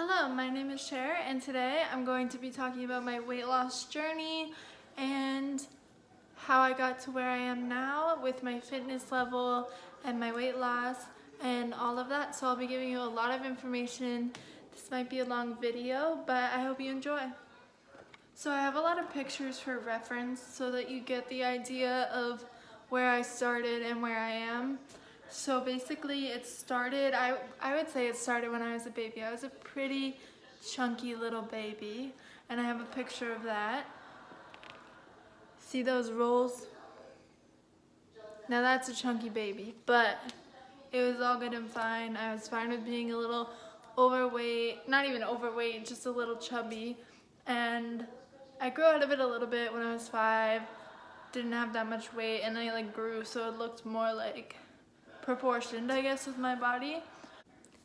Hello, my name is Cher, and today I'm going to be talking about my weight loss journey and how I got to where I am now with my fitness level and my weight loss and all of that. So I'll be giving you a lot of information. This might be a long video, but I hope you enjoy. So I have a lot of pictures for reference so that you get the idea of where I started and where I am. So basically it started, I would say it started when I was a baby. I was a pretty chunky little baby, and I have a picture of that. See those rolls? Now that's a chunky baby, but it was all good and fine. I was fine with being a little overweight, not even overweight, just a little chubby. And I grew out of it a little bit when I was 5. Didn't have that much weight, and I grew, so it looked more like proportioned, I guess, with my body.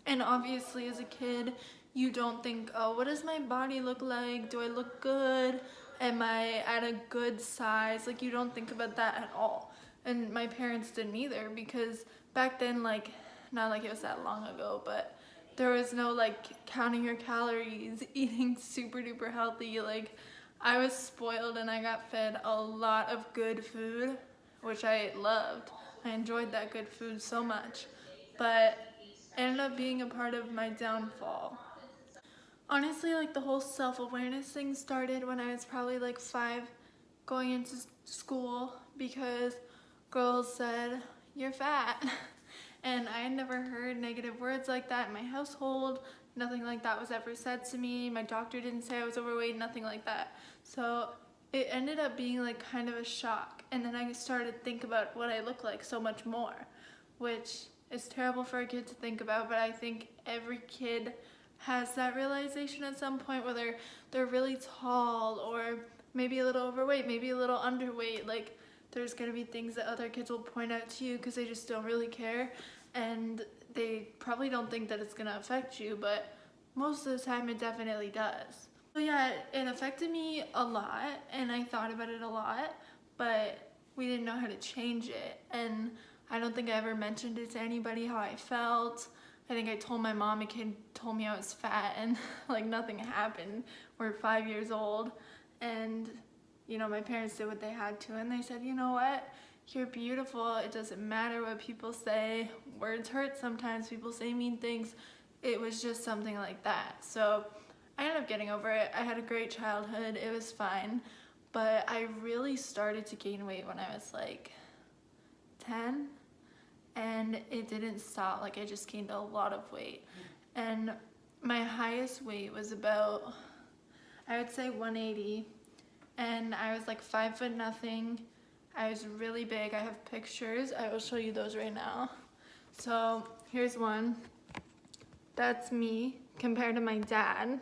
And obviously as a kid, you don't think, oh, what does my body look like? Do I look good? Am I at a good size? You don't think about that at all. And my parents didn't either, because back then, not like it was that long ago, but there was no counting your calories, eating super duper healthy. I was spoiled and I got fed a lot of good food, which I loved. I enjoyed that good food so much, but it ended up being a part of my downfall. Honestly, the whole self-awareness thing started when I was probably 5, going into school, because girls said, "You're fat." And I had never heard negative words like that in my household. Nothing like that was ever said to me. My doctor didn't say I was overweight, nothing like that. So it ended up being kind of a shock. And then I started to think about what I look like so much more, which is terrible for a kid to think about, but I think every kid has that realization at some point, whether they're really tall or maybe a little overweight, maybe a little underweight. There's gonna be things that other kids will point out to you because they just don't really care, and they probably don't think that it's gonna affect you, but most of the time it definitely does. So yeah, it affected me a lot, and I thought about it a lot, but we didn't know how to change it, and I don't think I ever mentioned it to anybody how I felt. I think I told my mom, a kid told me I was fat, and nothing happened. We're 5 years old, and my parents did what they had to, and they said, you know what, you're beautiful, it doesn't matter what people say. Words hurt sometimes, people say mean things. It was just something like that. So I ended up getting over it. I had a great childhood, it was fine, but I really started to gain weight when I was 10, and it didn't stop. I just gained a lot of weight, and my highest weight was about, I would say 180, and I was 5 foot nothing. I was really big. I have pictures. I will show you those right now. So here's one. That's me compared to my dad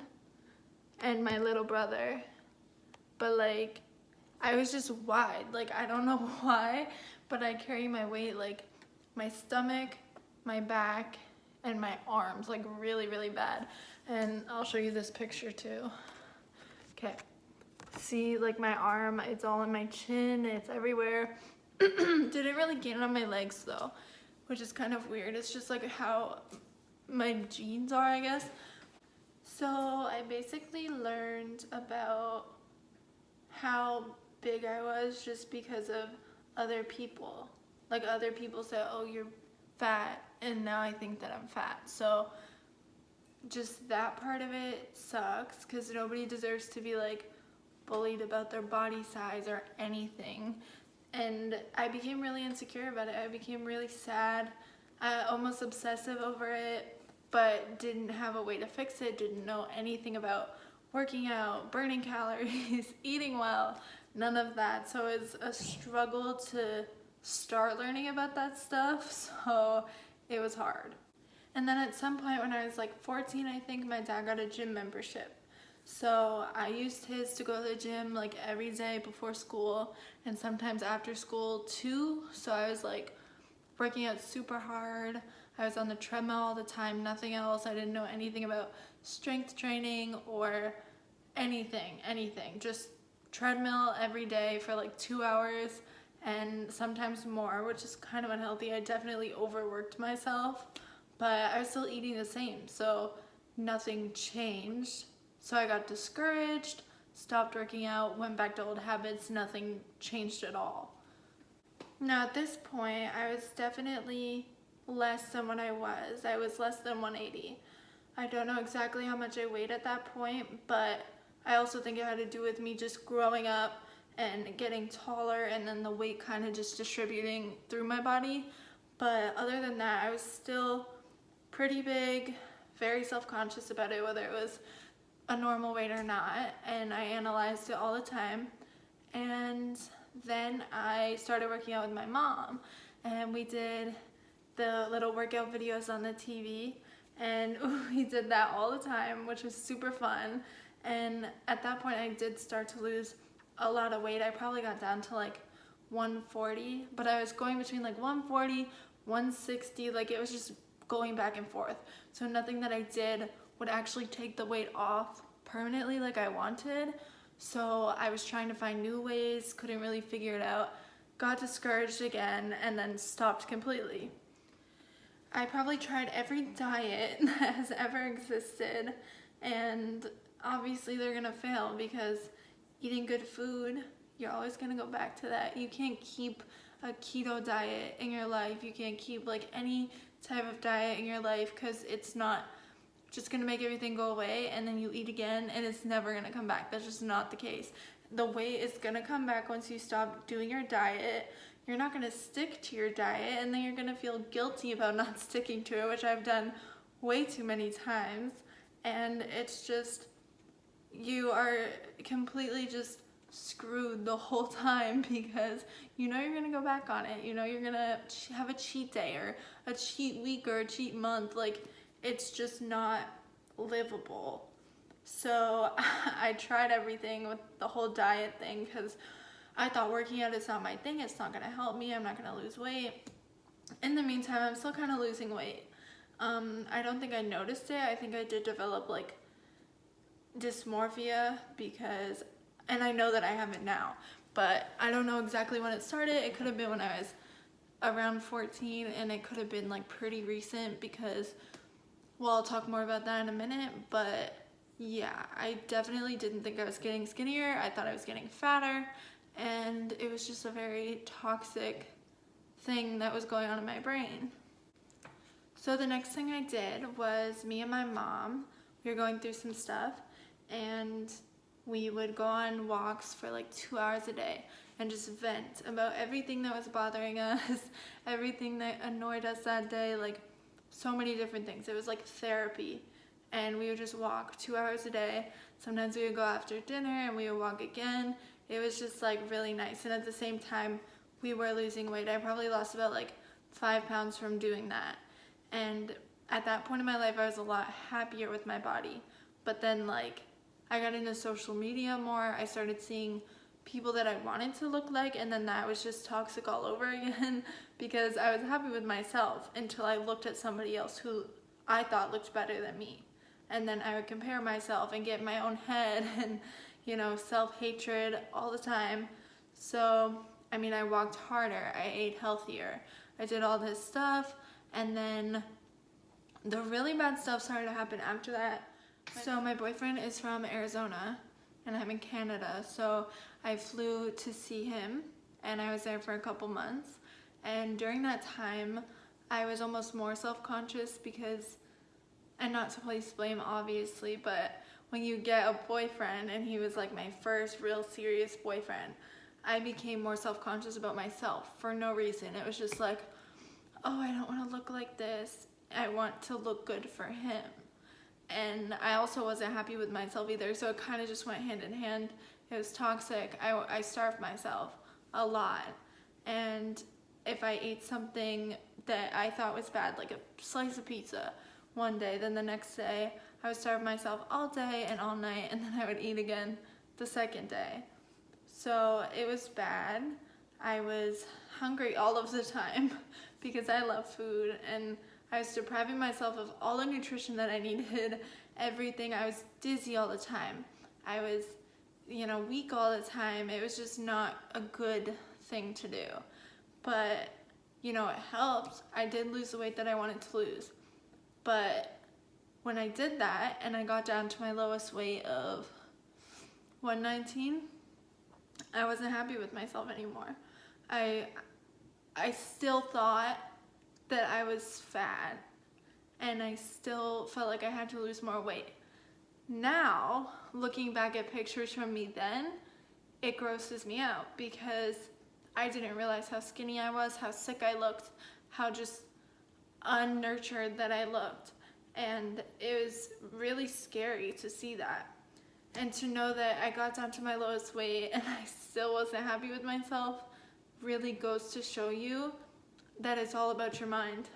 and my little brother. But I was just wide. I don't know why, but I carry my weight, my stomach, my back, and my arms, really, really bad. And I'll show you this picture too. Okay. See, my arm, it's all in my chin, it's everywhere. Didn't really gain on my legs though, which is kind of weird. It's just how my genes are, I guess. So I basically learned about how big I was just because of other people. Other people say, oh, you're fat, and now I think that I'm fat. So just that part of it sucks, because nobody deserves to be bullied about their body size or anything. And I became really insecure about it. I became really sad, almost obsessive over it, but didn't have a way to fix it, didn't know anything about working out, burning calories, eating well, none of that. So it's a struggle to start learning about that stuff, so it was hard. And then at some point when I was 14, I think, my dad got a gym membership. So I used his to go to the gym every day before school, and sometimes after school too. So I was working out super hard. I was on the treadmill all the time, nothing else. I didn't know anything about strength training or anything. Just treadmill every day for 2 hours, and sometimes more, which is kind of unhealthy. I definitely overworked myself, but I was still eating the same. So nothing changed. So I got discouraged, stopped working out, went back to old habits, nothing changed at all. Now at this point, I was definitely less than what I was. I was less than 180. I don't know exactly how much I weighed at that point, but I also think it had to do with me just growing up and getting taller, and then the weight kind of just distributing through my body. But other than that, I was still pretty big, very self-conscious about it, whether it was a normal weight or not, and I analyzed it all the time. And then I started working out with my mom, and we did the little workout videos on the TV, and we did that all the time, which was super fun. And at that point I did start to lose a lot of weight. I probably got down to like 140, but I was going between like 140, 160, like it was just going back and forth. So nothing that I did would actually take the weight off permanently like I wanted. So I was trying to find new ways, couldn't really figure it out, got discouraged again, and then stopped completely. I probably tried every diet that has ever existed, and obviously they're gonna fail because eating good food, you're always gonna go back to that. You can't keep a keto diet in your life. You can't keep like any type of diet in your life because it's not just gonna make everything go away, and then you eat again and it's never gonna come back. That's just not the case. The weight is gonna come back once you stop doing your diet. You're not gonna stick to your diet, and then you're gonna feel guilty about not sticking to it, which I've done way too many times. And it's just, you are completely just screwed the whole time because you know you're gonna go back on it. You know you're gonna have a cheat day or a cheat week or a cheat month. Like, it's just not livable. So I tried everything with the whole diet thing because I thought working out is not my thing. It's not gonna help me. I'm not gonna lose weight. In the meantime, I'm still kind of losing weight. I don't think I noticed it. I think I did develop like dysmorphia because, and I know that I have it now, but I don't know exactly when it started. It could have been when I was around 14, and it could have been like pretty recent because, well, I'll talk more about that in a minute, but yeah, I definitely didn't think I was getting skinnier. I thought I was getting fatter, and it was just a very toxic thing that was going on in my brain. So the next thing I did was, me and my mom, we were going through some stuff, and we would go on walks for like 2 hours a day and just vent about everything that was bothering us, everything that annoyed us that day, like so many different things. It was like therapy. And we would just walk 2 hours a day. Sometimes we would go after dinner and we would walk again. It was just like really nice. And at the same time, we were losing weight. I probably lost about like 5 pounds from doing that. And at that point in my life, I was a lot happier with my body. But then like I got into social media more. I started seeing people that I wanted to look like, and then that was just toxic all over again because I was happy with myself until I looked at somebody else who I thought looked better than me. And then I would compare myself and get in my own head and, you know, self-hatred all the time. So, I mean, I walked harder, I ate healthier, I did all this stuff, and then the really bad stuff started to happen after that. So my boyfriend is from Arizona and I'm in Canada, so I flew to see him and I was there for a couple months. And during that time, I was almost more self-conscious because, and not to place blame obviously, but when you get a boyfriend, and he was like my first real serious boyfriend, I became more self-conscious about myself for no reason. It was just like, oh, I don't want to look like this. I want to look good for him. And I also wasn't happy with myself either, so it kind of just went hand in hand. It was toxic. I starved myself a lot. And if I ate something that I thought was bad, like a slice of pizza, one day, then the next day I would starve myself all day and all night, and then I would eat again the second day. So it was bad. I was hungry all of the time because I love food, and I was depriving myself of all the nutrition that I needed, everything. I was dizzy all the time. I was, weak all the time. It was just not a good thing to do. But, it helped. I did lose the weight that I wanted to lose. But when I did that and I got down to my lowest weight of 119, I wasn't happy with myself anymore. I still thought that I was fat, and I still felt like I had to lose more weight. Now, looking back at pictures from me then, it grosses me out because I didn't realize how skinny I was, how sick I looked, how just unnurtured that I looked. And it was really scary to see that. And to know that I got down to my lowest weight and I still wasn't happy with myself really goes to show you that it's all about your mind.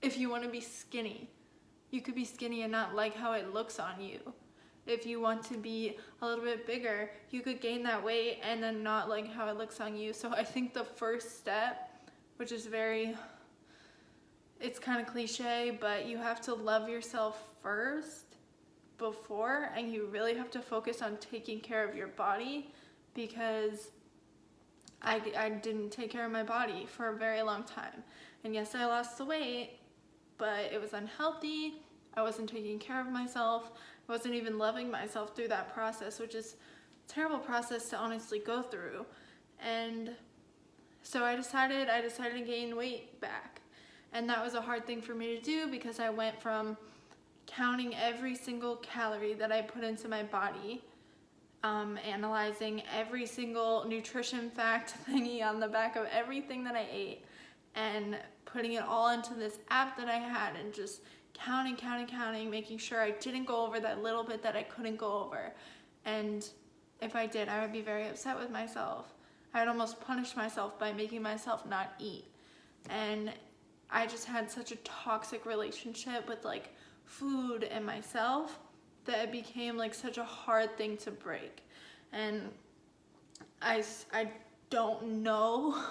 If you want to be skinny, you could be skinny and not like how it looks on you. If you want to be a little bit bigger, you could gain that weight and then not like how it looks on you. So I think the first step, which is it's kind of cliche, but you have to love yourself first before, and you really have to focus on taking care of your body, because I didn't take care of my body for a very long time. And yes, I lost the weight, but it was unhealthy. I wasn't taking care of myself. I wasn't even loving myself through that process, which is a terrible process to honestly go through. And so I decided to gain weight back. And that was a hard thing for me to do because I went from counting every single calorie that I put into my body, analyzing every single nutrition fact thingy on the back of everything that I ate, and putting it all into this app that I had, and just counting, making sure I didn't go over that little bit that I couldn't go over. And if I did, I would be very upset with myself. I would almost punish myself by making myself not eat. And I just had such a toxic relationship with like food and myself that it became like such a hard thing to break. And I don't know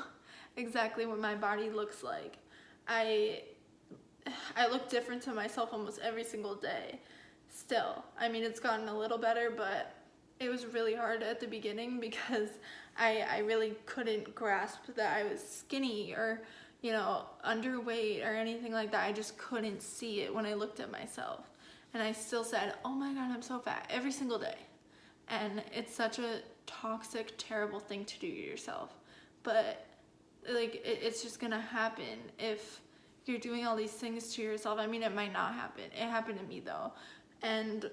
exactly what my body looks like. I look different to myself almost every single day still. I mean, it's gotten a little better, but it was really hard at the beginning because I really couldn't grasp that I was skinny or, underweight or anything like that. I just couldn't see it when I looked at myself. And I still said, oh my God, I'm so fat every single day. And it's such a toxic, terrible thing to do to yourself. But like, it's just gonna happen if you're doing all these things to yourself. I mean, it might not happen. It happened to me though. And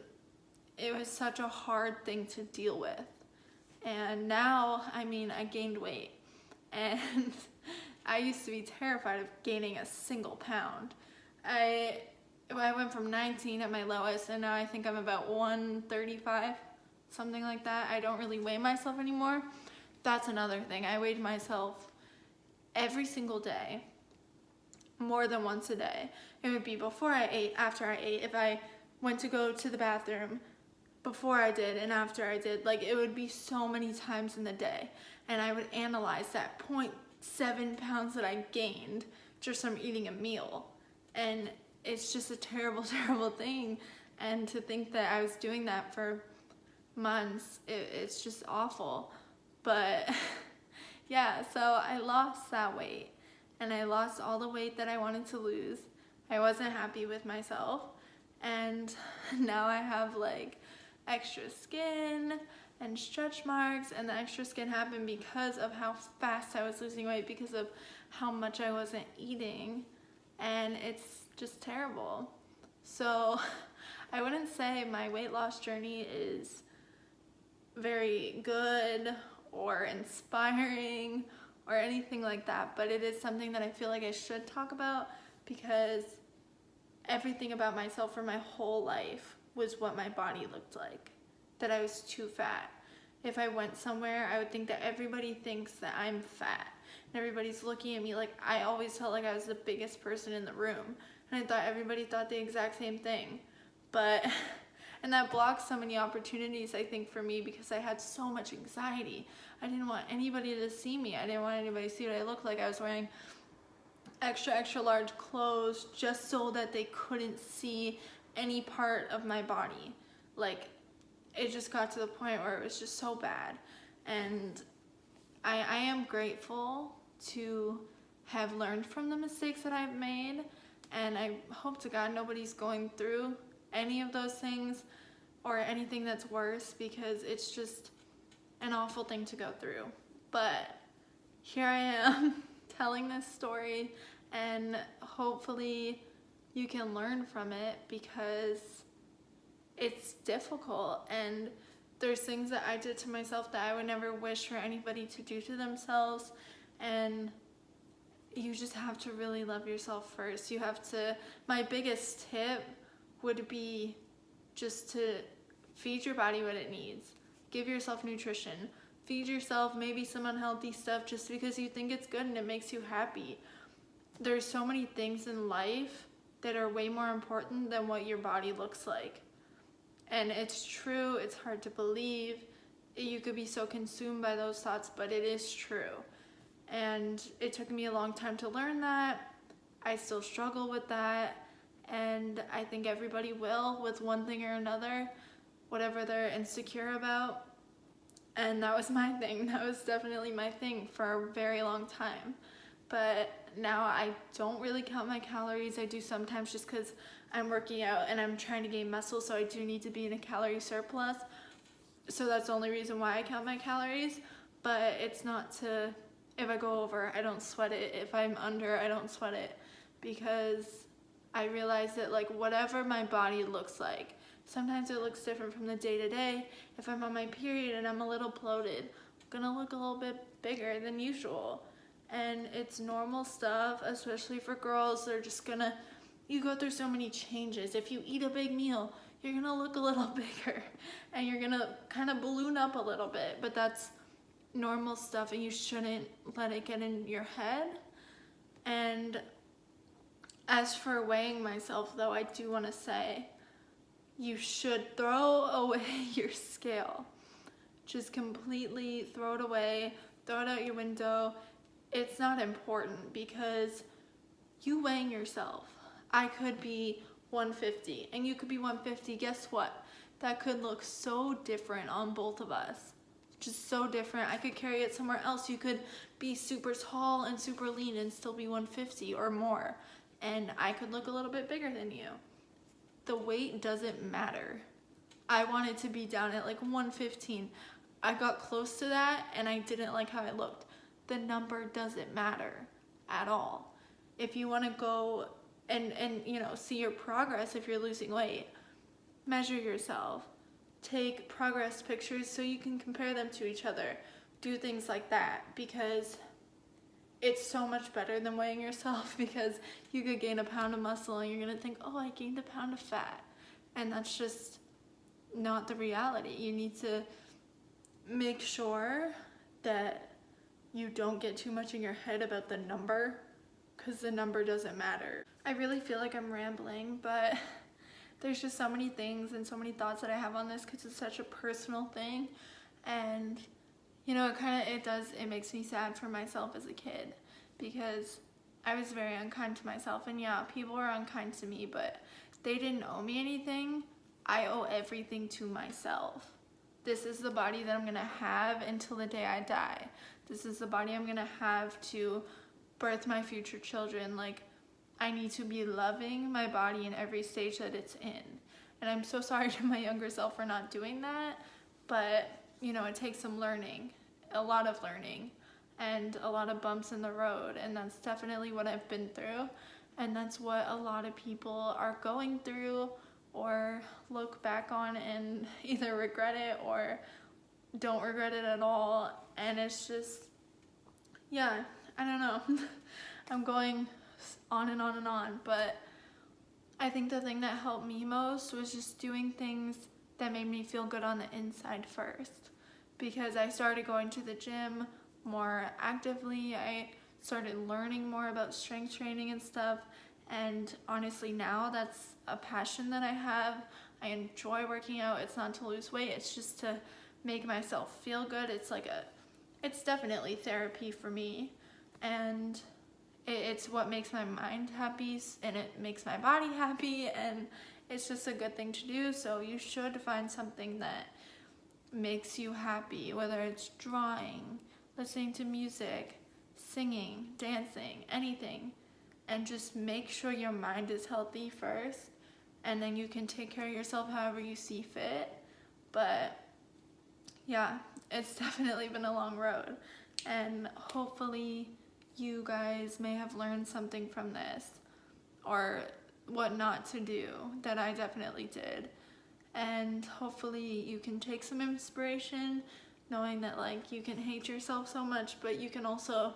it was such a hard thing to deal with. And now, I gained weight. And I used to be terrified of gaining a single pound. I went from 19 at my lowest, and now I think I'm about 135, something like that. I don't really weigh myself anymore. That's another thing. I weighed myself every single day, more than once a day. It would be before I ate, after I ate, if I went to go to the bathroom, before I did and after I did. Like, it would be so many times in the day. And I would analyze that 0.7 pounds that I gained just from eating a meal. And it's just a terrible, terrible thing. And to think that I was doing that for months, it's just awful. But yeah, so I lost that weight. And I lost all the weight that I wanted to lose. I wasn't happy with myself. And now I have like extra skin and stretch marks, and the extra skin happened because of how fast I was losing weight, because of how much I wasn't eating, and it's just terrible. So I wouldn't say my weight loss journey is very good or inspiring or anything like that, but it is something that I feel like I should talk about, because everything about myself for my whole life was what my body looked like, that I was too fat. If I went somewhere, I would think that everybody thinks that I'm fat, and everybody's looking at me like I always felt like I was the biggest person in the room, and I thought everybody thought the exact same thing. But and that blocked so many opportunities, I think, for me, because I had so much anxiety. I didn't want anybody to see me. I didn't want anybody to see what I looked like. I was wearing extra large clothes just so that they couldn't see any part of my body. Like, it just got to the point where it was just so bad. And I am grateful to have learned from the mistakes that I've made, and I hope to God nobody's going through any of those things or anything that's worse, because it's just an awful thing to go through. But here I am telling this story, and hopefully you can learn from it, because it's difficult, and there's things that I did to myself that I would never wish for anybody to do to themselves. And you just have to really love yourself first. You have to, my biggest tip would be just to feed your body what it needs. Give yourself nutrition. Feed yourself maybe some unhealthy stuff just because you think it's good and it makes you happy. There's so many things in life that are way more important than what your body looks like. And it's true, it's hard to believe. You could be so consumed by those thoughts, but it is true. And it took me a long time to learn that. I still struggle with that. And I think everybody will, with one thing or another, whatever they're insecure about. And that was my thing. That was definitely my thing for a very long time. But now I don't really count my calories. I do sometimes just because I'm working out and I'm trying to gain muscle, so I do need to be in a calorie surplus. So that's the only reason why I count my calories. But it's not to, if I go over, I don't sweat it. If I'm under, I don't sweat it. Because I realize that, like, whatever my body looks like, sometimes it looks different from the day to day. If I'm on my period and I'm a little bloated, I'm gonna look a little bit bigger than usual. And it's normal stuff, especially for girls. They're just gonna, you go through so many changes. If you eat a big meal, you're gonna look a little bigger and you're gonna kind of balloon up a little bit, but that's normal stuff, and you shouldn't let it get in your head. And as for weighing myself, though, I do want to say you should throw away your scale. Just completely throw it away, throw it out your window. It's not important, because you weighing yourself. I could be 150 and you could be 150. Guess what? That could look so different on both of us. Just so different. I could carry it somewhere else. You could be super tall and super lean and still be 150 or more. And I could look a little bit bigger than you. The weight doesn't matter. I wanted to be down at like 115. I got close to that and I didn't like how I looked. The number doesn't matter at all. If you want to go and see your progress, if you're losing weight, measure yourself. Take progress pictures so you can compare them to each other. Do things like that, because it's so much better than weighing yourself, because you could gain a pound of muscle and you're going to think, oh, I gained a pound of fat. And that's just not the reality. You need to make sure that you don't get too much in your head about the number, because the number doesn't matter. I really feel like I'm rambling, but there's just so many things and so many thoughts that I have on this, because it's such a personal thing. And it makes me sad for myself as a kid, because I was very unkind to myself. And yeah, people were unkind to me, but they didn't owe me anything. I owe everything to myself. This is the body that I'm gonna have until the day I die. This is the body I'm gonna have to birth my future children. Like, I need to be loving my body in every stage that it's in. And I'm so sorry to my younger self for not doing that, but it takes some learning, a lot of learning, and a lot of bumps in the road. And that's definitely what I've been through. And that's what a lot of people are going through, or look back on and either regret it or don't regret it at all. And it's just, yeah, I don't know. I'm going on and on and on, but I think the thing that helped me most was just doing things that made me feel good on the inside first, because I started going to the gym more actively. I started learning more about strength training and stuff, and honestly now that's a passion that I have. I enjoy working out. It's not to lose weight, it's just to make myself feel good. It's definitely therapy for me, and it's what makes my mind happy, and it makes my body happy, and it's just a good thing to do. So you should find something that makes you happy, whether it's drawing, listening to music, singing, dancing, anything. And just make sure your mind is healthy first, and then you can take care of yourself however you see fit. But yeah, it's definitely been a long road, and hopefully you guys may have learned something from this, or what not to do that I definitely did. And hopefully you can take some inspiration, knowing that like you can hate yourself so much, but you can also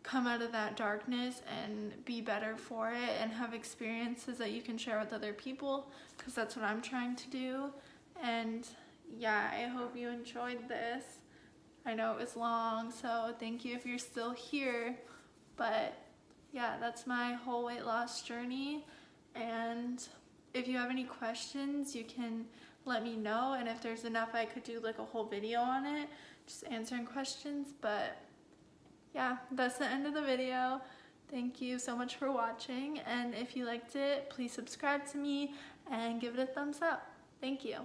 come out of that darkness and be better for it and have experiences that you can share with other people, because that's what I'm trying to do. And yeah, I hope you enjoyed this. I know it was long, so thank you if you're still here. But yeah, that's my whole weight loss journey. And if you have any questions, you can let me know. And if there's enough, I could do like a whole video on it, just answering questions. But yeah, that's the end of the video. Thank you so much for watching. And if you liked it, please subscribe to me and give it a thumbs up. Thank you.